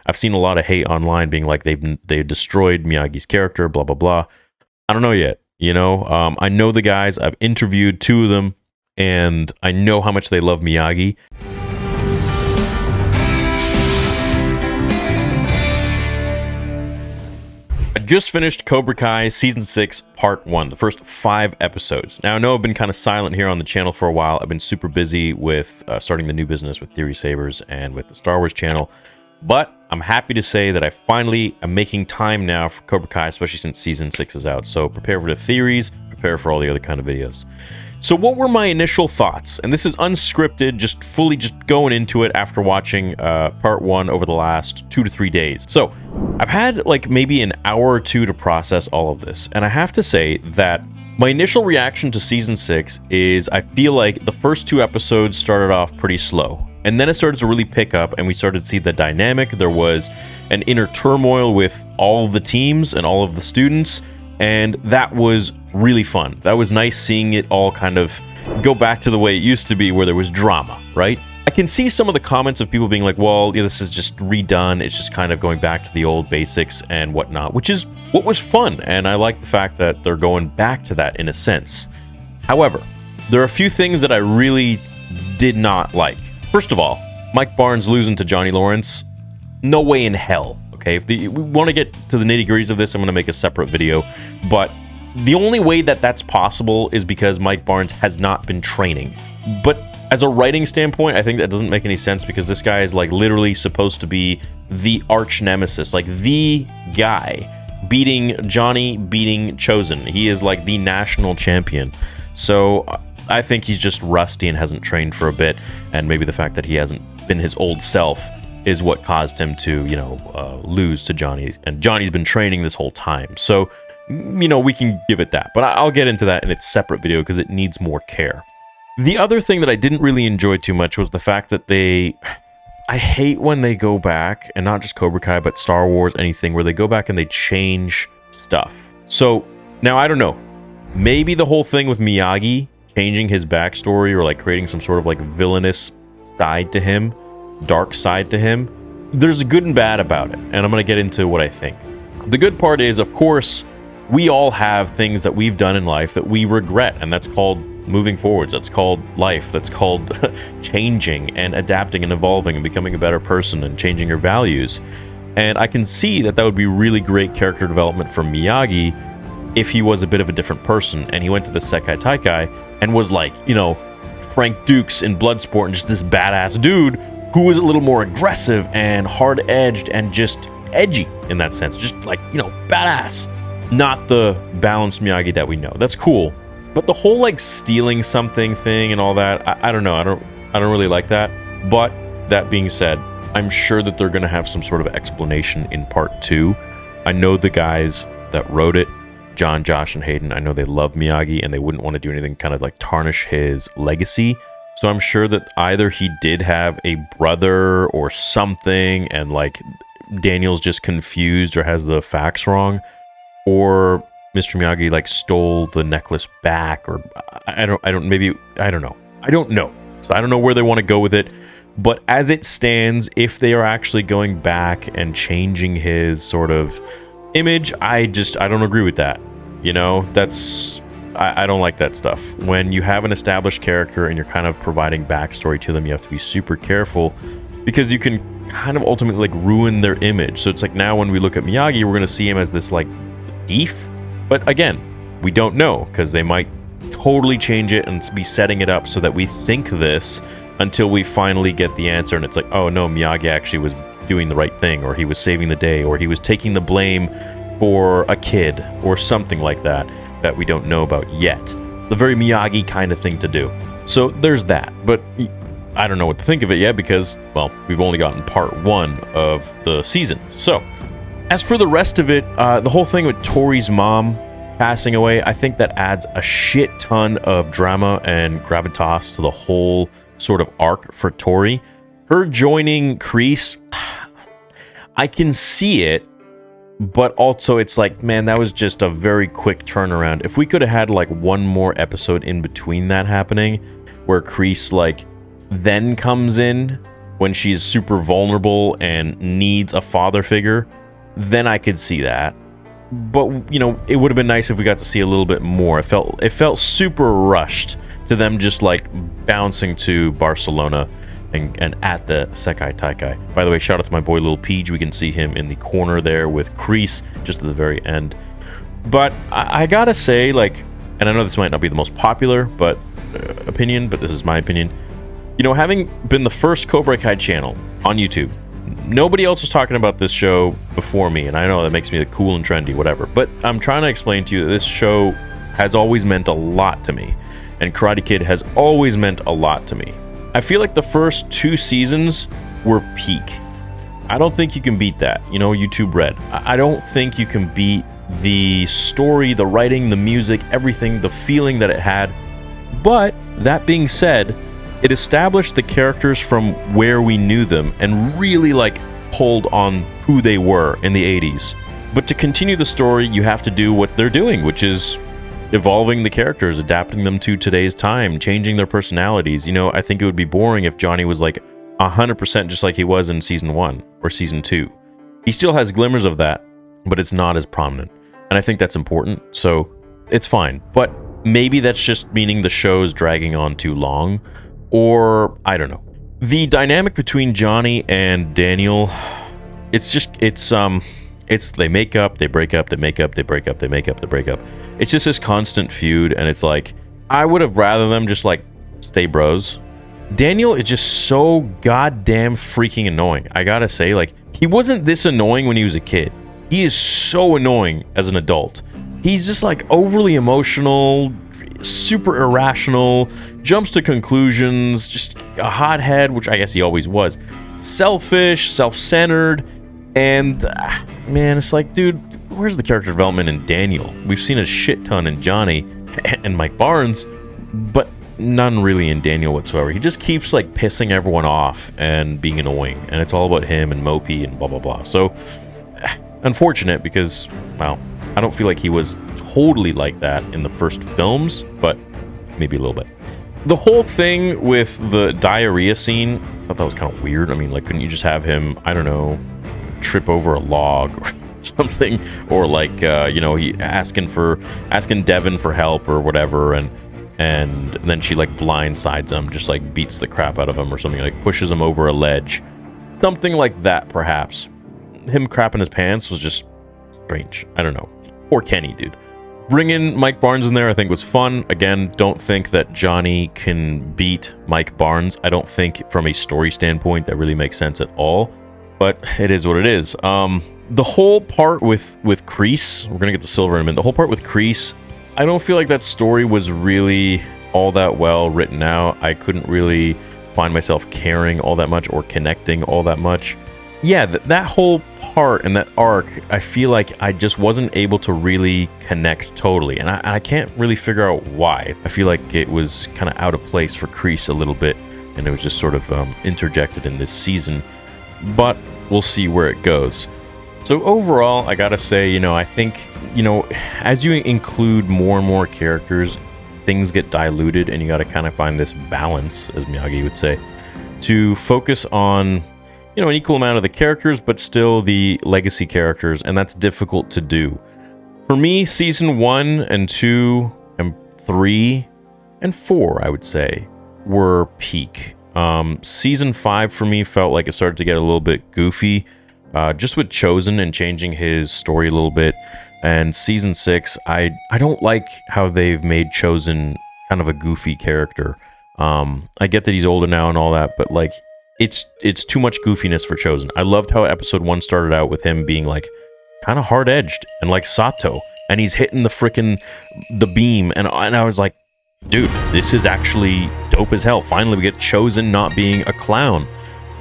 I've seen a lot of hate online being like they destroyed Miyagi's character, blah blah blah. I don't know yet. I know the guys. I've interviewed two of them, and I know how much they love Miyagi. I just finished Cobra Kai Season 6, Part 1, the first 5 episodes. Now, I know I've been kind of silent here on the channel for a while. I've been super busy with starting the new business with Theory Sabers and with the Star Wars channel. But I'm happy to say that I finally am making time now for Cobra Kai, especially since Season 6 is out. So prepare for the theories, prepare for all the other kind of videos. So what were my initial thoughts? And this is unscripted, just fully going into it after watching Part 1 over the last 2 to 3 days. So I've had like maybe an hour or two to process all of this. And I have to say that my initial reaction to Season 6 is I feel like the first 2 episodes started off pretty slow. And then it started to really pick up and we started to see the dynamic. There was an inner turmoil with all of the teams and all of the students. And that was really fun. That was nice seeing it all kind of go back to the way it used to be where there was drama, right? I can see some of the comments of people being like, well, yeah, this is just redone. It's just kind of going back to the old basics and whatnot, which is what was fun. And I like the fact that they're going back to that in a sense. However, there are a few things that I really did not like. First of all, Mike Barnes losing to Johnny Lawrence, no way in hell. Okay, if we want to get to the nitty-gritties of this, I'm going to make a separate video. But the only way that that's possible is because Mike Barnes has not been training. But as a writing standpoint, I think that doesn't make any sense because this guy is like literally supposed to be the arch nemesis, like the guy beating Chozen. He is like the national champion. So I think he's just rusty and hasn't trained for a bit. And maybe the fact that he hasn't been his old self is what caused him to, lose to Johnny. And Johnny's been training this whole time. So, we can give it that. But I'll get into that in its separate video because it needs more care. The other thing that I didn't really enjoy too much was the fact that I hate when they go back, and not just Cobra Kai, but Star Wars, anything, where they go back and they change stuff. So, now I don't know. Maybe the whole thing with Miyagi changing his backstory or like creating some sort of like villainous side to him, dark side to him, there's good and bad about it, and I'm going to get into what I think. The good part is, of course, we all have things that we've done in life that we regret, and that's called moving forwards. That's called life. That's called changing and adapting and evolving and becoming a better person and changing your values. And I can see that would be really great character development for Miyagi if he was a bit of a different person and he went to the Sekai Taikai and was like, Frank Dukes in Bloodsport and just this badass dude who was a little more aggressive and hard-edged and just edgy in that sense. Just like, badass. Not the balanced Miyagi that we know. That's cool. But the whole like stealing something thing and all that, I don't know. I don't really like that. But that being said, I'm sure that they're going to have some sort of explanation in Part 2. I know the guys that wrote it, John, Josh, and Hayden, I know they love Miyagi and they wouldn't want to do anything kind of like tarnish his legacy. So I'm sure that either he did have a brother or something and like Daniel's just confused or has the facts wrong, or Mr. Miyagi like stole the necklace back, or I don't know. So I don't know where they want to go with it. But as it stands, if they are actually going back and changing his sort of image, I don't agree with that. I don't like that stuff. When you have an established character and you're kind of providing backstory to them, you have to be super careful because you can kind of ultimately like ruin their image. So it's like now when we look at Miyagi, we're going to see him as this like thief. But again, we don't know because they might totally change it and be setting it up so that we think this until we finally get the answer. And it's like, oh no, Miyagi actually was doing the right thing, or he was saving the day, or he was taking the blame for a kid or something like that we don't know about yet. The very Miyagi kind of thing to do. So there's that. But I don't know what to think of it yet because, well, we've only gotten Part 1 of the season. So as for the rest of it, the whole thing with Tori's mom passing away, I think that adds a shit ton of drama and gravitas to the whole sort of arc for Tori. Her joining Kreese, I can see it, but also it's like, man, that was just a very quick turnaround. If we could have had like one more episode in between that happening, where Kreese like then comes in when she's super vulnerable and needs a father figure, then I could see that. But, you know, it would have been nice if we got to see a little bit more. It felt super rushed to them just like bouncing to Barcelona and at the Sekai Taikai. By the way, shout out to my boy Lil Peach. We can see him in the corner there with Kreese just at the very end. But I gotta say, like, and I know this might not be the most popular opinion, but this is my opinion. You know, having been the first Cobra Kai channel on YouTube, nobody else was talking about this show before me, and I know that makes me cool and trendy, whatever. But I'm trying to explain to you that this show has always meant a lot to me, and Karate Kid has always meant a lot to me. I feel like the first 2 seasons were peak. I don't think you can beat that. You know, YouTube Red. I don't think you can beat the story, the writing, the music, everything, the feeling that it had. But that being said, it established the characters from where we knew them and really like pulled on who they were in the 80s. But to continue the story, you have to do what they're doing, which is evolving the characters, adapting them to today's time, changing their personalities. You know, I think it would be boring if Johnny was like 100% just like he was in season 1 or season 2. He still has glimmers of that, but it's not as prominent. And I think that's important, so it's fine. But maybe that's just meaning the show's dragging on too long, or I don't know. The dynamic between Johnny and Daniel, it's they make up, they break up, they make up, they break up, they make up, they break up. It's just this constant feud, and it's like, I would have rather them just like stay bros. Daniel is just so goddamn freaking annoying. I gotta say, like, he wasn't this annoying when he was a kid. He is so annoying as an adult. He's just like overly emotional, super irrational, jumps to conclusions, just a hothead, which I guess he always was. Selfish, self-centered, and man, it's like, dude, where's the character development in Daniel? We've seen a shit ton in Johnny and Mike Barnes, but none really in Daniel whatsoever. He just keeps like pissing everyone off and being annoying, and it's all about him and Mopey and blah blah blah. So unfortunate, because, well, I don't feel like he was totally like that in the first films, but maybe a little bit. The whole thing with the diarrhea scene, I thought that was kind of weird. I mean, like, couldn't you just have him, I don't know, trip over a log or something, or like, you know, he asking Devin for help or whatever, and then she like blindsides him, just like beats the crap out of him or something, like pushes him over a ledge, something like that, perhaps. Him crapping his pants was just strange. I don't know. Poor Kenny, dude. Bringing Mike Barnes in there, I think, was fun. Again, don't think that Johnny can beat Mike Barnes. I don't think from a story standpoint that really makes sense at all, but it is what it is. The whole part with Kreese, we're gonna get to Silver in a minute. The whole part with Kreese, I don't feel like that story was really all that well written out. I couldn't really find myself caring all that much or connecting all that much. Yeah, that whole part and that arc, I feel like I just wasn't able to really connect totally, and I can't really figure out why. I feel like it was kind of out of place for Kreese a little bit, and it was just sort of interjected in this season, but we'll see where it goes. So overall, I gotta say, you know, I think, you know, as you include more and more characters, things get diluted, and you gotta kind of find this balance, as Miyagi would say, to focus on, you know, an equal amount of the characters, but still the legacy characters, and that's difficult to do. For me, season 1 and 2 and 3 and 4, I would say, were peak. Season 5 for me felt like it started to get a little bit goofy, just with Chozen and changing his story a little bit. And season 6, I don't like how they've made Chozen kind of a goofy character. I get that he's older now and all that, but like, it's too much goofiness for Chozen. I loved how episode 1 started out with him being like kind of hard-edged and like Sato, and he's hitting the beam, and I was like, dude, this is actually dope as hell. Finally we get Chozen not being a clown.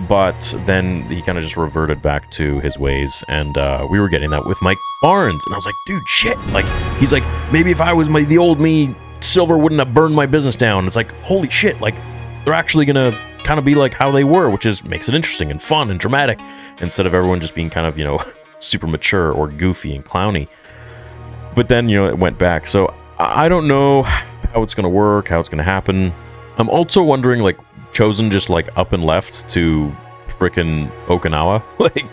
But then he kind of just reverted back to his ways, and we were getting that with Mike Barnes, and I was like, dude, shit. Like, he's like, maybe if I was the old me, Silver wouldn't have burned my business down. It's like, holy shit, like, they're actually gonna kind of be like how they were, which is makes it interesting and fun and dramatic, instead of everyone just being kind of, you know, super mature or goofy and clowny. But then, you know, it went back. So I don't know how it's gonna work, how it's gonna happen. I'm also wondering, like, Chozen just like up and left to frickin' Okinawa. Like,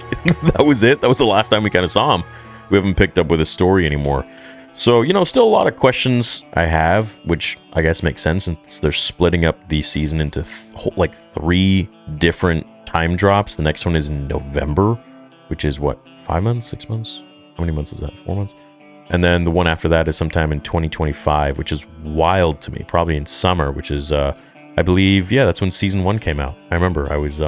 that was it. That was the last time we kind of saw him. We haven't picked up with his story anymore. So, you know, still a lot of questions I have, which I guess makes sense since they're splitting up the season into like 3 different time drops. The next one is in November, which is what, 5 months, 6 months? How many months is that? 4 months? And then the one after that is sometime in 2025, which is wild to me. Probably in summer, which is, I believe, yeah, that's when season 1 came out. I remember I was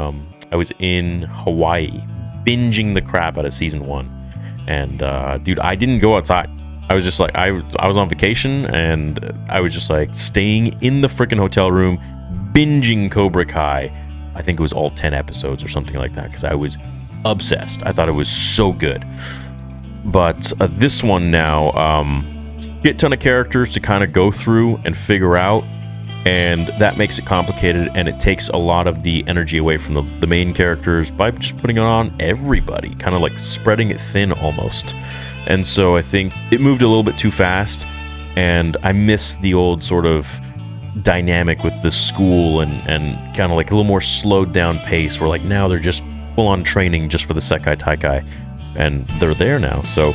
in Hawaii, binging the crap out of season 1. And dude, I didn't go outside. I was just like, I was on vacation, and I was just like staying in the freaking hotel room, binging Cobra Kai. I think it was all 10 episodes or something like that, because I was obsessed. I thought it was so good. But this one now, get a ton of characters to kind of go through and figure out, and that makes it complicated, and it takes a lot of the energy away from the main characters by just putting it on everybody, kind of like spreading it thin almost. And so I think it moved a little bit too fast, and I miss the old sort of dynamic with the school and kind of like a little more slowed down pace, where like now they're just full on training just for the Sekai Taikai, and they're there now. So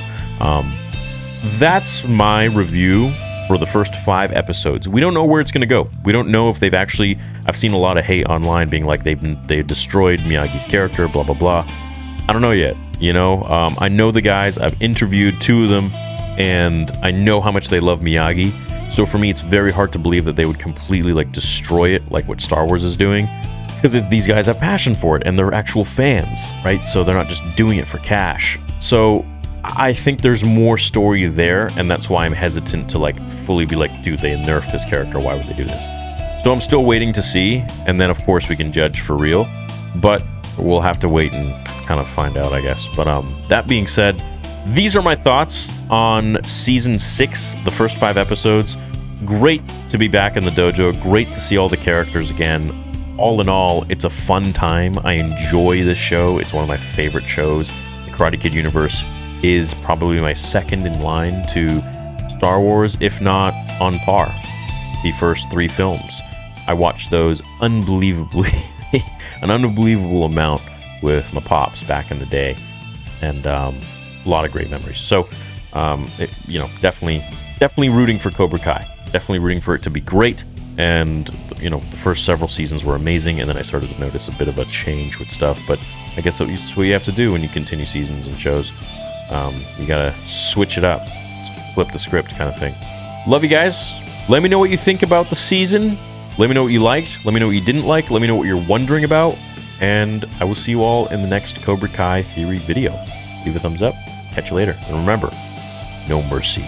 that's my review for the first 5 episodes. We don't know where it's going to go. We don't know if they've actually, I've seen a lot of hate online being like they destroyed Miyagi's character, blah blah blah. I don't know yet. You know, I know the guys. I've interviewed 2 of them, and I know how much they love Miyagi. So for me, it's very hard to believe that they would completely like destroy it, like what Star Wars is doing, because these guys have passion for it, and they're actual fans, right? So they're not just doing it for cash. So I think there's more story there, and that's why I'm hesitant to like fully be like, dude, they nerfed his character. Why would they do this? So I'm still waiting to see, and then of course we can judge for real. But we'll have to wait and kind of find out, I guess. But that being said, these are my thoughts on season 6, the first 5 episodes. Great to be back in the dojo. Great to see all the characters again. All in all, it's a fun time. I enjoy this show. It's one of my favorite shows. The Karate Kid universe is probably my second in line to Star Wars, if not on par. The first 3 films, I watched those unbelievably, an unbelievable amount with my pops back in the day, and a lot of great memories. So, you know, definitely rooting for Cobra Kai. Definitely rooting for it to be great. And, you know, the first several seasons were amazing, and then I started to notice a bit of a change with stuff. But I guess that's what you have to do when you continue seasons and shows. You gotta switch it up, flip the script kind of thing. Love you guys. Let me know what you think about the season. Let me know what you liked. Let me know what you didn't like. Let me know what you're wondering about. And I will see you all in the next Cobra Kai theory video. Leave a thumbs up. Catch you later. And remember, no mercy.